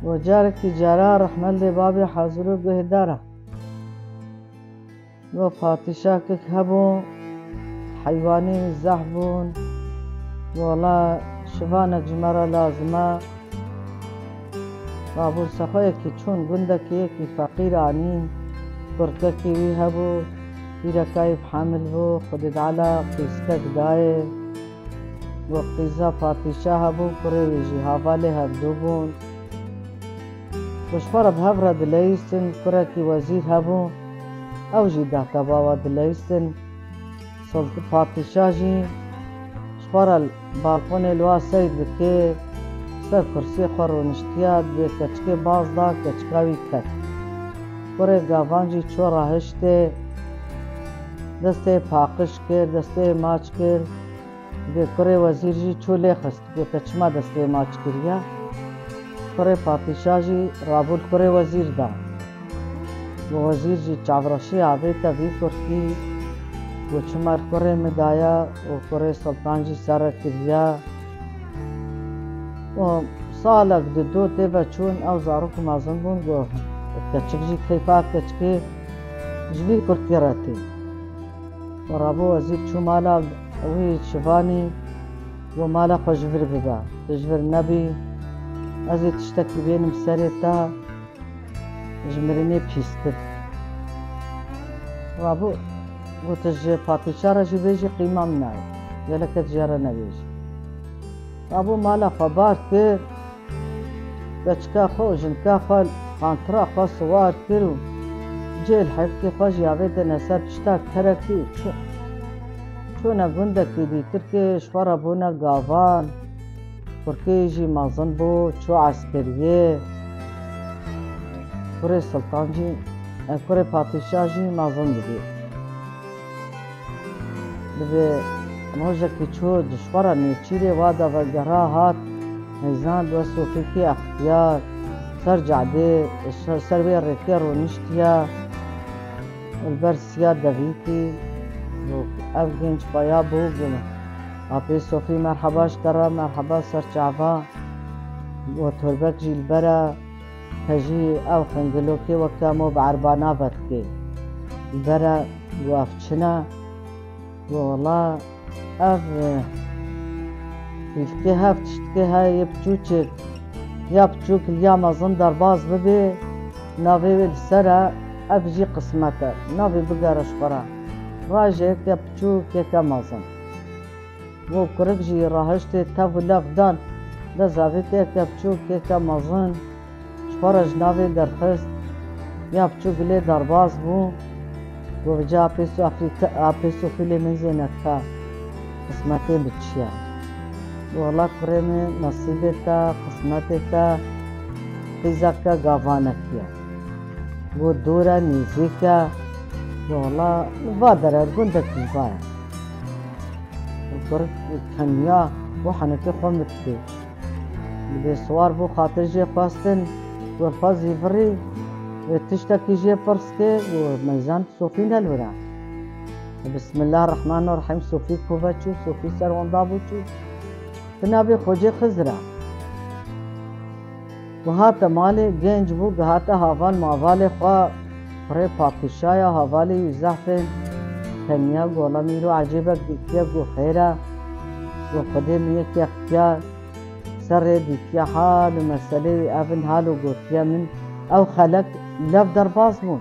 وجارك تجارة رحمة لبابي حاضرو بهدارة وفاتشاكك هبو حيواني زحبون والله شفانك جمرة لازمة بابو سخويكي چون گندكي كي فقير عنين كرككي ويهبو كايب حامل بو خدد على قيسكك داي وقيزا فاتشا هبو كري ويجي هاوالي هبدوبون وشفر بهفرة دليسن كركي وزير هبو او جي دهتا بابا دليسن سلط فاتشا جي شفر البالقون الوا سيد بكي سر کرسی خور و نشتیاد به کچکه باز دا کچکاوی کت کره گاوانجی چو راهشته دسته پاقش کرد دسته ماچ کرد به کره وزیر جی چو لیخست به کچما دسته ماچ کریا کره پاتشاه جی رابول کره وزیر دا و وزیر جی چاورشی آبه تا وی کرکی و چمار کره مدایا و کره سلطان جی سر کریا و سالك دو تبا چون او زاروك مازن بون گو کچک جی کیفا کچکی جوی کرتی و رابو وزیر چو مالا اوی شفانی و مالا خوشور ببا تجور نبی ازی تشتکی بینم سری تا جمرینی پیستد رابو و تج پاتشارا جی بیجی قیمه منای یلکت جاره نبیجی رابو مالا خبار کرد کچکا خو جنکا خو قانترا خو سوار کرو جیل حیفتی خو جیاوه ده نسر پشتا کرکی چونه گندکی دیتر که شفارا بونا گاوان کرکی جی مازن بو چو عسکریه کره سلطان جی کره پاتشاه جی مازن بگی موجه که چو دشوارا نیچیره وادا و گرها هات نیزان و صوفی که اختیار سر جعده سر بیر رکر و نشتیا البر سیا دویتی و او گنج بایا بو گنه آپی صوفی مرحباش کرا مرحبا سر چعبا و تربک جی البرا هجی او خنگلو که وکامو بعربانا بد که البرا و افچنا و والله اف که هفت که های بچوچک یا بچوک یا مازن در باز ببی ناوی سر اف جی قسمته ناوی بگرش خورا راجع که بچوک که مازن و کرک جی راهشت تف لفدان دزاوی که بچوک که مازن شفرج ناوی درخست یا بچوک لی در باز بو و جا پیسو افریقا پیسو فیلی منزینکا قسمتی بچیا والله کرمی نصیبتا قسمتتا قیزاکا گاوانکیا و دورا نیزیکا والله وادر گندکی بایا کرک کنیا و حنکی خمت دی به سوار بو خاطر جی خواستن و فازی فری و تشتکی جی پرس که و میزان صوفی نلورا بسم الله الرحمن الرحیم صوفی کوبا چو صوفی سر وندا بو چو بنابی خوجه خزرا و هات مال گنج بو گهات هاوال ماوال خوا پره پاکشایا هاوالی زحفن کنیا گولا میرو عجیبک دیکیا گو خیره و خده میه که اختیار سر دیکیا حال مسئله افن حالو گوتیا من او خلق لف در باز بون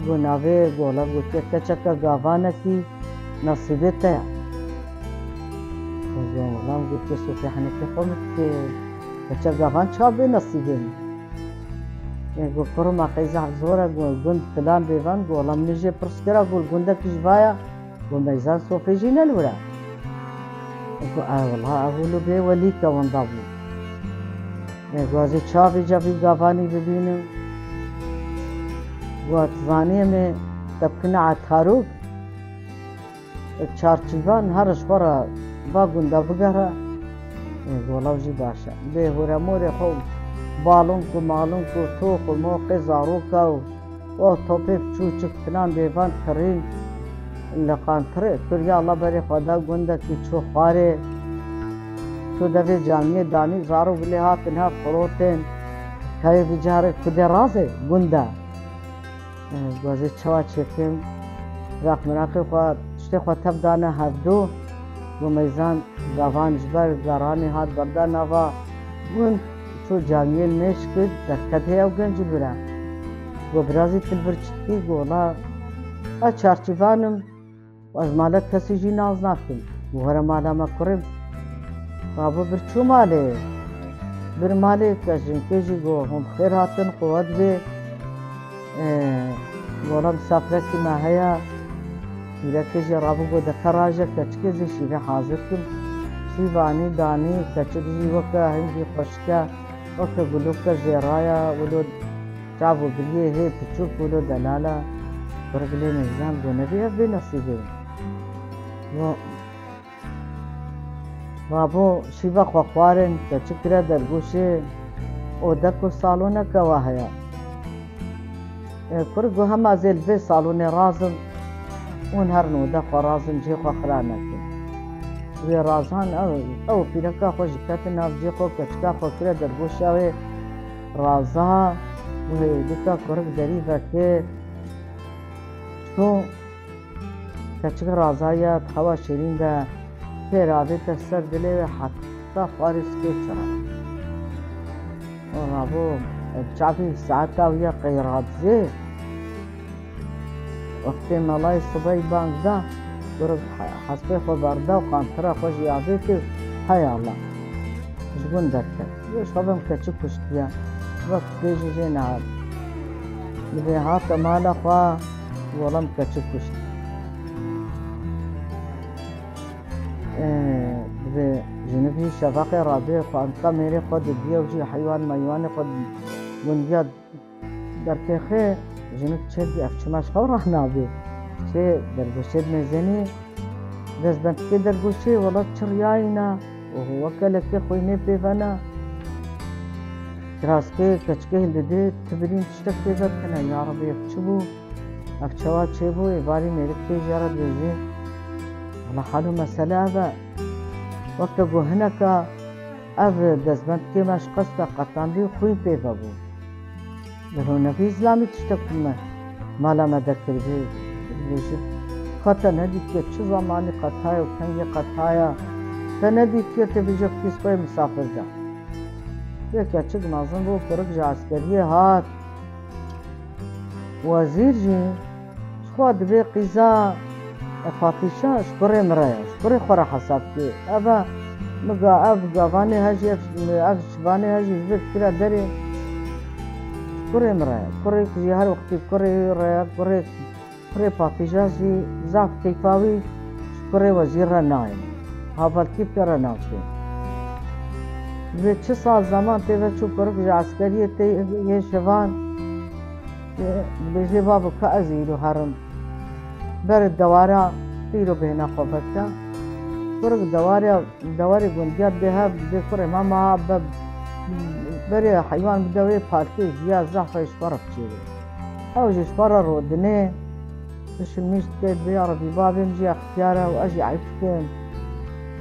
گو ناوه گولا گوتیا کچکا گاوانه کی نصیبه تیا والله گوتیا صوفی حنکی خونت که کچا گاوان چا به نصیبه می گو کرو ما قیزه زورا گند فلان بیوان گولا منیجه پرس کرا گول گنده کش بایا گو میزان صوفی جی نلورا گو والله اولو به ولی که وندا بود گو ازی چا بی جا بی گاوانی ببینم گو اتزانی می تبکن عطاروک چارچیوان هرش برا با گنده بگره گولاو جی باشه به هوره موری خوب بالون کو مالون کو تو کو موقع زارو کو و توپی چوچک فلان بیوان کرین لقان تره کریا الله بری خدا گنده کی چو خاره شو دفي جاني داني زارو بلي هاتنها فروتين كاي بجارك كده رازي بندا گوازی چوا چکم راق مراقی خواه تشتی خواه تب دانه هفدو و میزان گاوان جبر گرانی هات برده نوا گون چو جانیل میش کد دکت هی او گنج برا و برازی تلبر چکی گولا چارچیوانم و از مالا کسی جی ناز نکن و هر مالا ما کرم بابو برچو ماله بر ماله کشن کجی گو هم خیر هاتن قوت بی گولا مسافرتی ما هیا میرکجی رابو گو دکراجه کچکزی شیوه حاضر کم شیوانی دانی کچکزی وکا هنگی خوشکا وکا گلوکا زیرایا ولو چاو بلیه هی پچوک ولو دلالا برگلی میزان گو نبی اب بی نصیبه رابو شیوه خوخوارن کچکره درگوشه او دکو سالونه کوا هیا کرگو هم از الوی سالون رازم اون هر نوده خوا رازم جی خوا خرا نکن وی رازان او پیرکا خوش کت ناف جی خوا کچکا خوا کره درگوشه وی رازا وی دیکا کرگ دری وکه چون کچک رازایا خوا شیرین ده که رابط سر دلی حتی خارس که چرا رابو چافی ساعتا ویا قیرات زی وقتی ملای صبحی بانگ دا برو حسب خو برده و قانتره خوش یابه که های الله جبون دکت یش خبم کچی کشتیا وقت بیجی جی نهاد نبی هات مالا خواه ولم کچی کشت به جنبی شفاق رابع خانقا میری خود دیو جی حیوان میوان خود ونیا در کخه جنب چه دی افچماش خورا نابی چه در گوشه میزنی دست بند که در گوشه ولی چریاینا و هو کل که خوینه پیونا کراس که کچکه هلده تبرین تشتک پیوت کنه یا ربی افچبو افچوا چه بو ایواری میری که جارد بزی ولی حالو مسئله با وقت گو هنکا اف دزبند که ماش قصد قطان بی خوی پیفا بو برو نبی اسلامی تشتکم مالا مدکر بیشت خطا ندید که چه زمانی قطعه و کنگی قطعه تا ندید که تبیجا کس پای مسافر جا یکی اچک نازم بو کرک جا عسکریه هات وزیر جی خود بی قیزا فاتیشا شکره مریا شکره خورا حساب که ابا مگا اب گاوانی هجی اف شبانی هجی زد کرا داری شکره مریا کره کجی هر وقتی کره ریا کره فاتیشا سی زاف کیفاوی شکره وزیر را نایم حافظ کیف کرا ناکه به چه سال زمان تیوه چو کرک جا عسکریه تی یه شوان بیجی بابو که ازیرو هرم بر دوارا تیرو بهنا خوابتا کرک دواری گندیات بها بکره ماما بری حیوان بدوی پارکی جیا زحفه اشبارا بچیره اوج اشبارا رودنه بشمیشت که بیار بی بابیم جی اختیاره و اجی عیفکن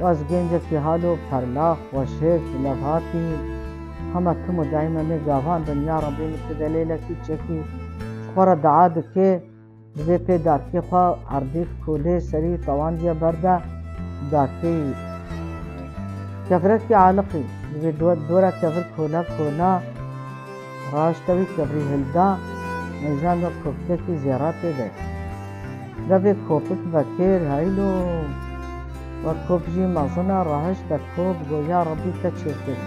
و از گنجه که حالو پرلاخ و شک لفاتی همه تمو دائما نگاوان دنیا را بیم تدلیل کی چکی شخورا دعا که به پی دارکی خواه عردیف کوله سری طوان دیا برده دارکی کفرکی عالقی به دورا کفر کولا راشتوی کفری هلدا میزان و کفته کی زیارات ده ده به کوپک بکر هایلو و کوپ جی مزنا راهش ده کوپ گویا ربی تا چیکر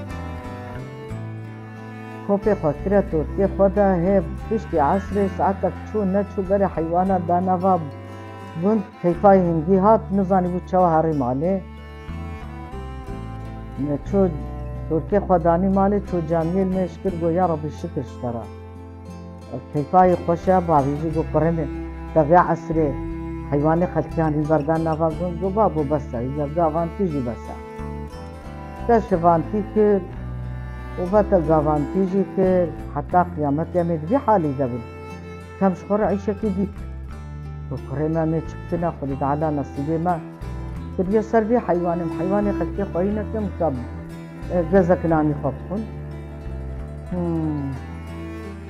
کوپ فکر ترکی خدا ہے پشت عصر ساعتک چو نچو بر حیوانات دانوا بند کیفای هنگی هات نزانی بود چوا هری ماله چو ترکی خدانی ماله چو جامیل مشکر گویا ربی شکر شترا کیفای خوشه باویجی گو کرمه تبع عصر حیوان خلقیانی بردان نوا گو بابو بسا یا گاوانتی جی بسا تا شوانتی که وفتا گاوانتی جی که حتی قیامت یمید بی حالی دبل کم شخور عیشه که دید تو کرمه می چکتنا خودی تعالی نصیبه ما کریه سر بی حیوانی خلقی خواهی نکم کب گەزەک نانی خۆ بخۆن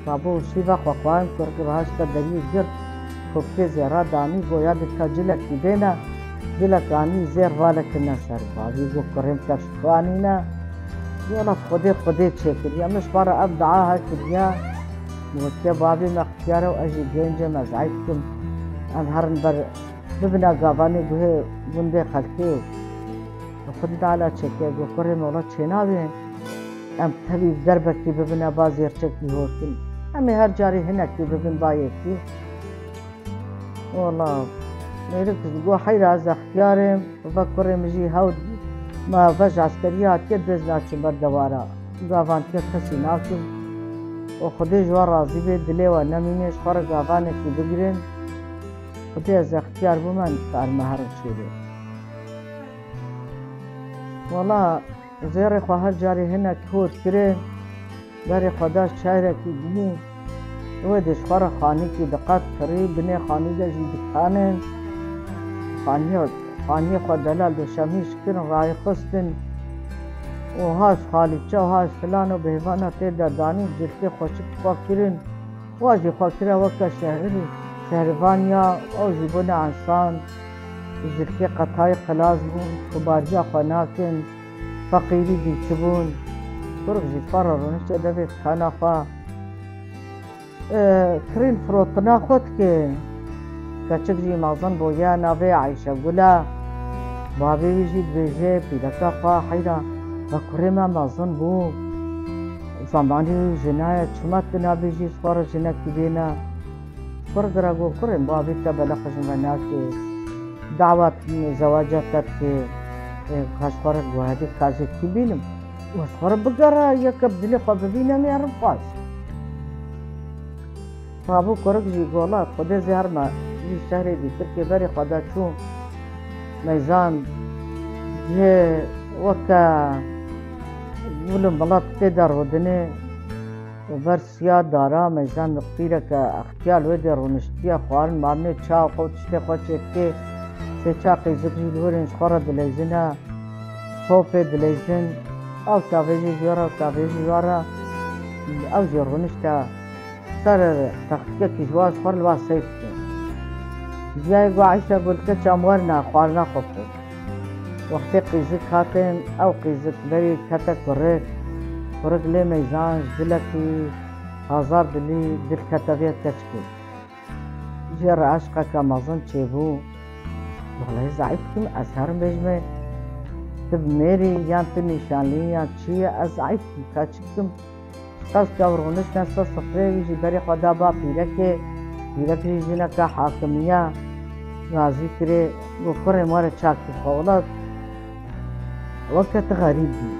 بابۆ شیڤە خۆخوایم کوڕکە هەشتە دەری گرت کۆکتێ زێرا دانی بۆ یادت کە جلەکی بێنە جلەکانی زێر ڤالەکردنە سەر باوی بۆ کوڕێم کەشتوانینە وەڵا خودێ چێکردی ئەمەش پارە ئەف دعا هەکردیا وەکێ بابی مەختیارە و ئەژی گەنجە مەزعی بکەم ئەم هەرن بەر ببنە گاوانێ گوهێ گوندێ خەلکێ و خودی دالا چێکێ گۆ کوڕێم وەڵا چێناوێ ئەم تەوی دەربەکی ببنە با زێرچەکی هۆرکن ئەمێ هەر جاری هەنەکی ببن با یەکی وەڵا مێرک گۆ حەیرا زەختیارێم بە کوڕێمژی هەوت ما بەش عسکەری هاتیە دێز ناچم بەردەوارە گاوانتیە کەسی ناکەم و خودێ ژوا ڕازی بێت دلێوە نەمینێش خۆرە گاوانێکی بگرن خودێ زەختیار بوومە کارمە هەرم چێرێ وەڵا زێڕێ خوا هەر جارێ هەنێک هۆت کرێ بەرێ خۆداش چایرێکی بینی وە دێشخوارە خانێکی دقات کڕی بنێ خانی دەژی دکانێن خانیە خۆ دەلال دەشەمیش کردن ڕای خستن و هاش خالیچە و هاش فلان و بهێوانە تێدا دانی جلکێ خۆشک خواکردن واژی خواکرە وەکە شەهرڤانیا ئەو ژی بوونە ئەنسان جلکێ قەتای قلاز بوون کوبارجا خۆ ناکن فەقیری دیچ بوون کوڕک ژی پارە ڕۆنیشتە دەبێت خانەخوا کرین فرۆتنا خۆت کێ کەچک ژی مەزن بۆ یا ناوێ عەیشە گولە بابێویژی دوێژێ پیرەکە خوا حەیرا بە کوڕێمە مەزن بوو زەمانی ژنایە چمە تنابێژی سپارە ژنەکی بێنە کوڕگرە گۆ کوڕێم بابێتە بەلە خژمە ناکێ داوات زەواجەتت کێ خەشخۆرت بۆ هەدی کازێکی بینم وەشخۆرە بگەڕە یەکە بدلێ خۆ ببینە مێڕم خواست بابوو کوڕک ژی گۆڵا خودێ زێرمە ژی شەهرێ دیتر کێ بەری خۆدا چوو مەیزان جێ وەکە ولم بەڵات تێدا ڕۆدنێ بەرسیا دارا مەیزان مقپیرەکە ئەختیال وێ دێ ڕۆنشتیە خوارن مامنێ چاو خەوت شتێ خۆ چێکێ سێ چاقی زگژی لۆرێنش خۆڕە دلەیزنە خۆپێ دلەیزن ئەو تاڤێژی ژێڕە و تاڤێژی ژوارە ئەو ژێ ڕۆنشتە سەر تەختەکەکی ژواش خۆر لوا سەیف بکەن جیای گۆ عەیشە گولکە چاموەرنا خواردنا خۆ بکەن وەختێ قیزک هاتێن ئەو قیزک بەری کەتە کوڕێک کوڕک لێ مەیزانش دلەکی هازار دلی دل کەتەبێت کەچکێ ژێڕە عەشقەکە مەزن چێبوو وەڵی زعیف بکەم ئەس هەرم بێژمێ تبمێری یان تو نیشانلی یان چییە ئەس زعیف بکەم کاچ بکەم قەسکە ڕۆنشتە سەر سفرێویژی بەری خۆدا با پیرەکێ پیرەکەی ژنەکە حاکمیە رازی کرێ بۆ کوڕێم وەرە چاکی خۆ وڵات وەکە تو غەریب بی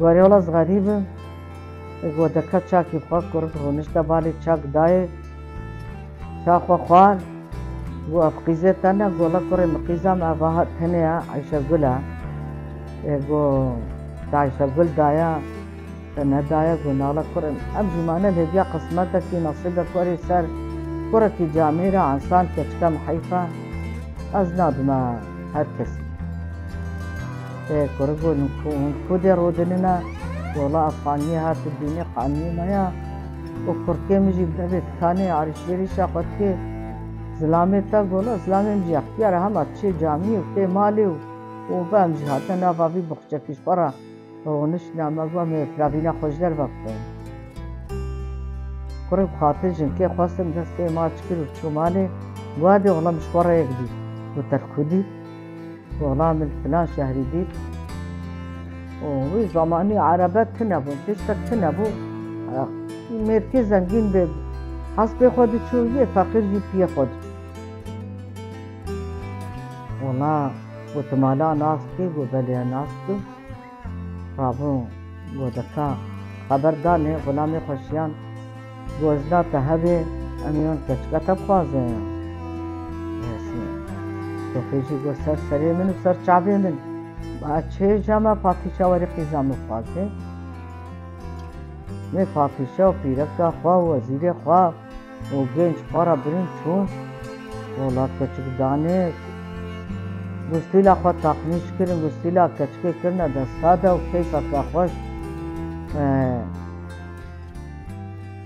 وەرێ وڵاز غەریبم گۆ دەکە چاکی خۆ کوڕک ڕۆنشتە باڵی چاک دایە چاخۆ خوار بۆ ئەف قیزێتانە گۆڵە کوڕێ مقیزام ئەڤا هەنەیە عەیشە گولە گۆ عەیشە گول دایە نەدایە گۆ ناڵە کوڕێم ئەم ژمانە لێبیا قسمەتێکی نەسیبە کوڕی سەر کوڕێکی جامێرە ئەنسان کەچکەم حەیفە ئەس نادمە هەر کەسی کوڕک گۆ کودێ ڕۆدننە گۆڵە ئەفغانیە هاتە دینێ قانیمەیە و کوڕکێمژی دەبێت کانێ عریشێری شاقەتکێ زلامێتە گۆڵە زلامێمژی ئەختیارە هەمە چێ جامی و تێ ماڵێ و بەمژی هاتە ناڤاوی بخچەکیش پەڕە ڕۆنش نامەگووە مێ پراڤینە خۆش دەربە بکەن کوڕێ بخاتر ژنکێ خواستم دەستێ ماچ کرد و چوو مالێ گوادێ وەڵام شوەڕەیەک دیت و تەرکودی وەڵام فلان شەهری دیت وی زەمانی عەرەبە تنەبوون تشتێک تنەبوو مێرکێ زەنگین بێ حەز پێ خۆ دچوو یێ فەقیرژی پیە خۆ دچوو وەڵا گوتمالا ناستێ گۆ بەلێ ناستم ڕابوو گۆ دەکا خەبەردانێ غولامی خۆشیان گۆژداتە هەبێ ئەمیۆن کەچکەتە بخوازێ تۆفێژی گۆ سەر سەرێ من و سەر چاوێ من با چێژەمە پاپیچە وەری قیزام بخوازێ مێ پاپیچە و پیرەکە خوا و وەزیرێ خوا و گەنج خۆرە برین چوون وڵات کەچک دانێ گوستیلا خود تاقمیش کردن گوستیلا کچکه کردن دستاده و کیفه که خوش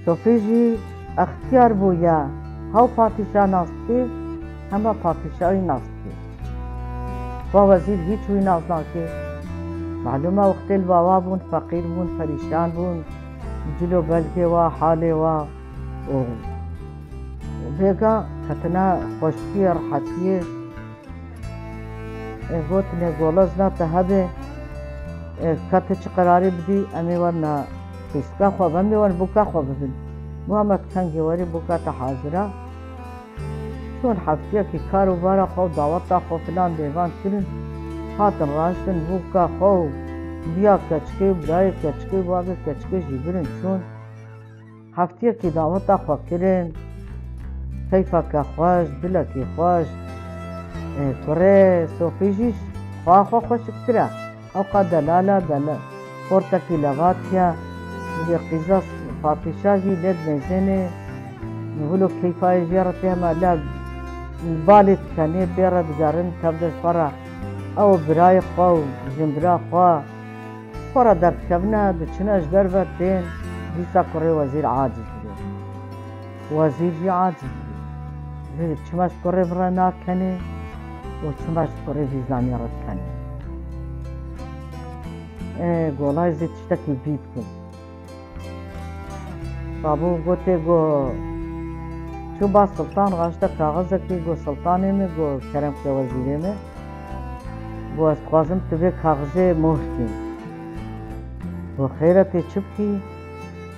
صوفیجی اختیار بویا هاو پاتیشا ناستی همه پاتیشایی ناستی و وزیر هیچ وی ناز ناکه معلومه وقتی الباوا بون فقیر بون پریشان بون جلو بلکه و حاله و بیگا کتنا خوشکی راحتیه گوتنه گولز نا تهبه کت چه قراری بدی امی ورنا خیسکا خواب امی ورن بوکا خواب ببین محمد کنگی وری بوکا تا حاضره چون حفتیه که کارو بارا خواب دعوتا خواب فلان دیوان کرن هاتن راشتن بوکا خواب بیا کچکه برای کچکه بابه کچکه جیبرن چون هفتیه که دعوتا خواب کرن کیفا که خوش دلا که خوش کره صوفیجیش خواه خوش کتره اوقا دلاله دلاله پورتکی لغاتیا یه قیزاس فاتشاجی لد میزنه نقولو کیفای جیرتی همه لد بالت کنه بیرد گرن کبدش فرا او برای خواه جنبرا خواه فرا درد کبنه دچنش در بردین دیسا کره وزیر عاجز بده وزیر جی عاجز بده چمش کره برا ناکنه و چمش کره ویزانی رد کنه گولای زید تشتکی بید کن بابو گوته گو چو با سلطان غاشتا کاغذ کی گو سلطانه میں گو کرم کے وزیره میں گو از خوازم تبه کاغذ مهر کی گو خیرت چپ کی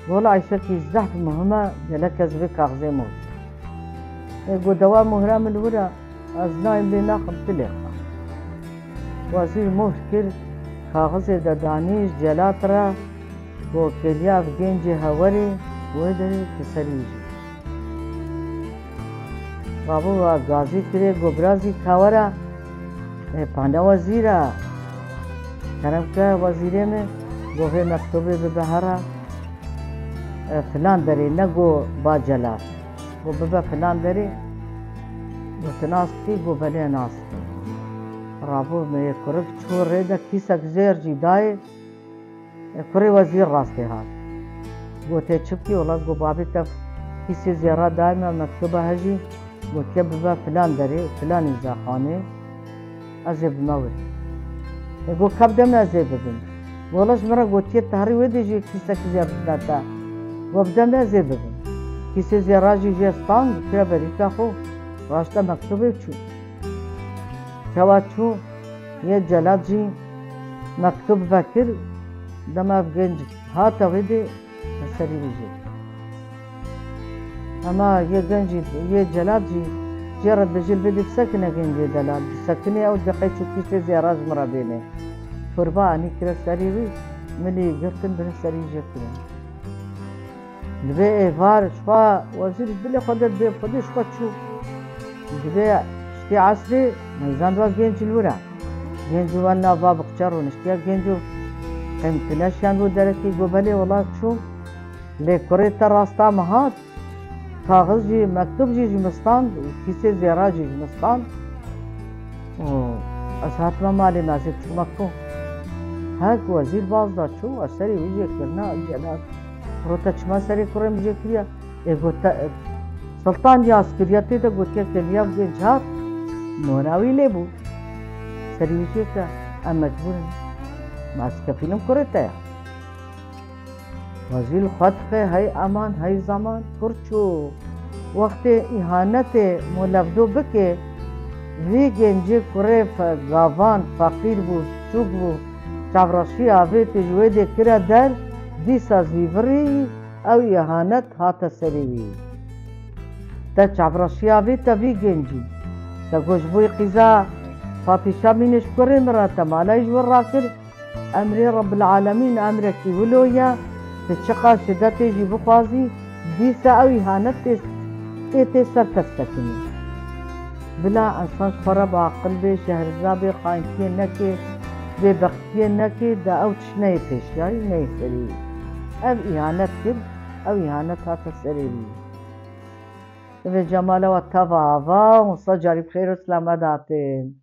گولا عیشہ کی زحف مهمه جلک از به کاغذ مهر گو دوا مهره ملورا از نایم لی ناخم تلیخا وزیر مهر کرد کاغذ دانیش جلات را گو کلیاف گنج هوری ویدری کسریجی بابو غازی کرے گوبرازی کھاورا پاندا وزیرا کرم کا وزیرے میں گوہے مکتوبے ببہارا فلان دری نگو با جلا گو ببا فلان دری گو تناستی گو بلے ناستی رابو میں کرک چھوڑ رہے دا کیسک زیر جی دائے کرے وزیر راستے ہاتھ گو تے چپکی اولا گو بابی تک کسی زیرہ دائے میں مکتوبہ ہے جی گو که ببا فلان داری فلان زاخانه ازب مورد گو کب دم ازب ببین گولش مرا گوتیه تحری ویدی جی کیسا کی زیاد داتا گو بدم ازب ببین کسی زیراجی جستان کرا بریکا خو راشتا مکتوبه چو چوا چو یه جلاد جی مکتوب بکر دم افگنج ها تاویدی سری بیجی اما یه گنجی یه جلاد جی جرد بجل بدي بسكنة جنجي دلال بسكنة أو بقيت شو كيس زيراج مرة بينه فربا أني كلا سريوي ملي قرتن بن سري جكرن دبي إفار شفا وزير بلي خدت بي خدش خد شو دبي اشتي عصري ميزان دوا جنج الورا جنجو وانا باب قشر ونشتيا جنجو قيمتنا شان ودركي قبلي والله شو لي كوريتا راستا مهات کاغذ جی مکتوب جی جمستان کیسه زیرا جی جمستان از حتما مالی نازک چمکو هک وزیر باز دا چو اثری ویجه کرنا جلال روتا چما سری کرم جه کریا گوتا سلطان جی عسکریتی تا گوتیا کلیا بگه جهات موناوی لی بو سری ویجه که ام مجبورن ماسکا فیلم کرتا یا وزیر خطق ہے امان ہے زمان کرچو وقت احانت ملفدو بکے وی گنجی کرے گاوان فقیر بو چوک بو چاوراشی آوے تجوے دے کرا در دی سازویوری او احانت ہاتھ سریوی تا چاوراشی آوے تا وی گنجی تا گوشبوی قیزا فاتشا منش کرے مرا تا مالا جور راکر امر رب العالمین امرکی ولویا تشقى شدته جي بخوازي ديسا او اهانت تيتي سر تستكني بلا انسان خراب عقل بي شهرزابي خاينتي نكي ببختي نكي دا او تشني تشاي نيسري او اهانت كب او اهانت هاتا سريري في جماله والتفاوى وصجاري بخير وسلامة داتين